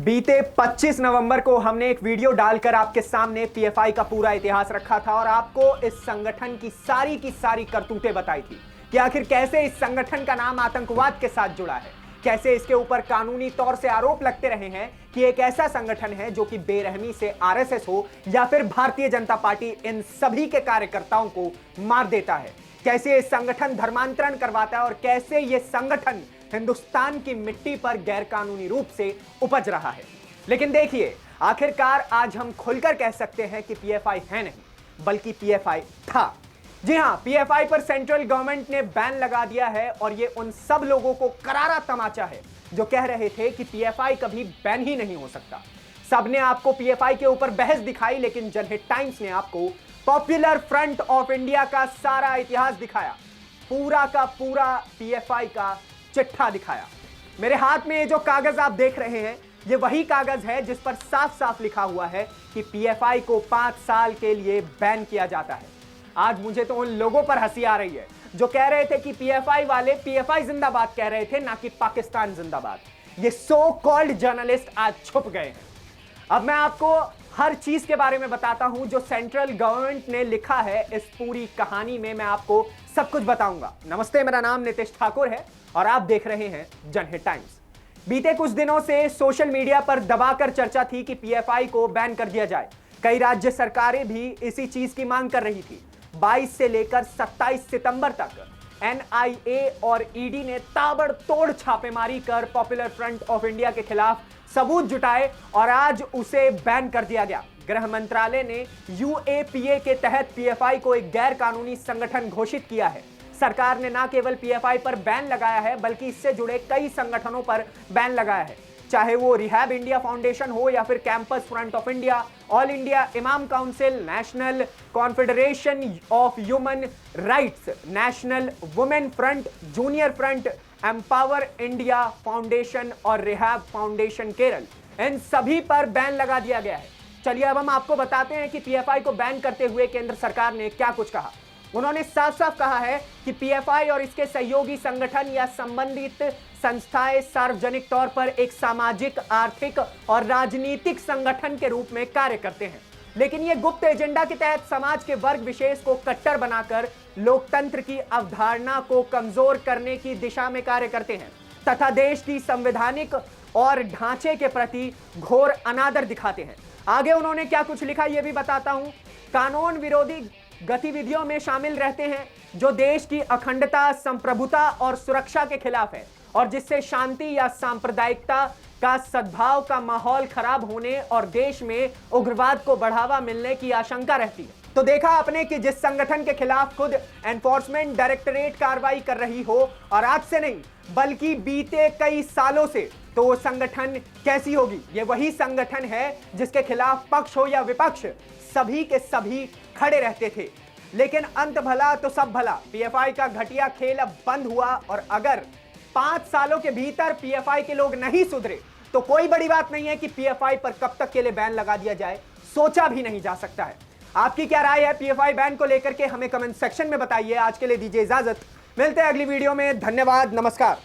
बीते 25 नवंबर को हमने एक वीडियो डालकर आपके सामने पीएफआई का पूरा इतिहास रखा था और आपको इस संगठन की सारी करतूतें बताई थी कि आखिर कैसे इस संगठन का नाम आतंकवाद के साथ जुड़ा है, कैसे इसके ऊपर कानूनी तौर से आरोप लगते रहे हैं कि एक ऐसा संगठन है जो कि बेरहमी से आरएसएस हो या फिर भारतीय जनता पार्टी इन सभी के कार्यकर्ताओं को मार देता है, कैसे ये संगठन धर्मांतरण करवाता है और कैसे ये संगठन हिंदुस्तान की मिट्टी पर गैरकानूनी रूप से उपज रहा है। लेकिन देखिए, आखिरकार आज हम खुलकर कह सकते हैं कि पीएफआई है नहीं बल्कि पीएफआई था। जी हां, पीएफआई पर सेंट्रल गवर्नमेंट ने बैन लगा दिया है और ये उन सब लोगों को करारा तमाचा है जो कह रहे थे कि पीएफआई कभी बैन ही नहीं हो सकता। सबने आपको पीएफआई के ऊपर बहस दिखाई, लेकिन जनहित टाइम्स ने आपको पॉपुलर फ्रंट ऑफ इंडिया का सारा इतिहास दिखाया, पूरा का पूरा पीएफआई का चिट्ठा दिखाया। मेरे हाथ में ये जो कागज आप देख रहे हैं, ये वही कागज है जिस पर साफ साफ लिखा हुआ है कि पीएफआई को 5 साल के लिए बैन किया जाता है। आज मुझे तो उन लोगों पर हंसी आ रही है जो कह रहे थे कि पीएफआई वाले पीएफआई जिंदाबाद कह रहे थे, ना कि पाकिस्तान जिंदाबाद। ये सो कॉल्ड जर्नलिस्ट आज छुप गए हैं। अब मैं आपको हर चीज के बारे में बताता हूं जो सेंट्रल गवर्नमेंट ने लिखा है। इस पूरी कहानी में मैं आपको सब कुछ बताऊंगा। नमस्ते, मेरा नाम नितेश ठाकुर है और आप देख रहे हैं जनहित टाइम्स। बीते कुछ दिनों से सोशल मीडिया पर दबाकर चर्चा थी कि पीएफआई को बैन कर दिया जाए। कई राज्य सरकारें भी इसी चीज की मांग कर रही थी। 22 से लेकर 27 सितंबर तक एनआईए और ईडी ने ताबड़तोड़ छापेमारी कर पॉपुलर फ्रंट ऑफ इंडिया के खिलाफ सबूत जुटाए और आज उसे बैन कर दिया गया। गृह मंत्रालय ने यूएपीए के तहत पीएफआई को एक गैर कानूनी संगठन घोषित किया है। सरकार ने न केवल पीएफआई पर बैन लगाया है बल्कि इससे जुड़े कई संगठनों पर बैन लगाया है, चाहे वो रिहैब इंडिया फाउंडेशन हो या फिर campus front of India, all India imam council, national confederation of human rights, national women front, junior front, empower India foundation और रिहैब फाउंडेशन केरल। इन सभी पर बैन लगा दिया गया है। चलिए अब हम आपको बताते हैं कि पीएफआई को बैन करते हुए केंद्र सरकार ने क्या कुछ कहा। उन्होंने साफ साफ कहा है कि पीएफआई और इसके सहयोगी संगठन या संबंधित संस्थाएं सार्वजनिक तौर पर एक सामाजिक, आर्थिक और राजनीतिक संगठन के रूप में कार्य करते हैं, लेकिन ये गुप्त एजेंडा के तहत समाज के वर्ग विशेष को कट्टर बनाकर लोकतंत्र की अवधारणा को कमजोर करने की दिशा में कार्य करते हैं तथा देश की संवैधानिक और ढांचे के प्रति घोर अनादर दिखाते हैं। आगे उन्होंने क्या कुछ लिखा ये भी बताता हूं। कानून विरोधी गतिविधियों में शामिल रहते हैं जो देश की अखंडता, संप्रभुता और सुरक्षा के खिलाफ है और जिससे शांति या सांप्रदायिकता का सद्भाव का माहौल खराब होने और देश में उग्रवाद को बढ़ावा मिलने की आशंका रहती है। तो देखा आपने कि जिस संगठन के खिलाफ खुद एनफोर्समेंट डायरेक्टरेट कार्रवाई कर रही हो और आज से नहीं बल्कि बीते कई सालों से, तो वो संगठन कैसी होगी? ये वही संगठन है जिसके खिलाफ पक्ष हो या विपक्ष सभी के सभी खड़े रहते थे। लेकिन अंत भला तो सब भला, पीएफआई का घटिया खेल अब बंद हुआ और अगर 5 सालों के भीतर पीएफआई के लोग नहीं सुधरे तो कोई बड़ी बात नहीं है कि पीएफआई पर कब तक के लिए बैन लगा दिया जाए, सोचा भी नहीं जा सकता है। आपकी क्या राय है पीएफआई बैन को लेकर के? हमें कमेंट सेक्शन में बताइए। आज के लिए दीजिए इजाजत, मिलते हैं अगली वीडियो में। धन्यवाद, नमस्कार।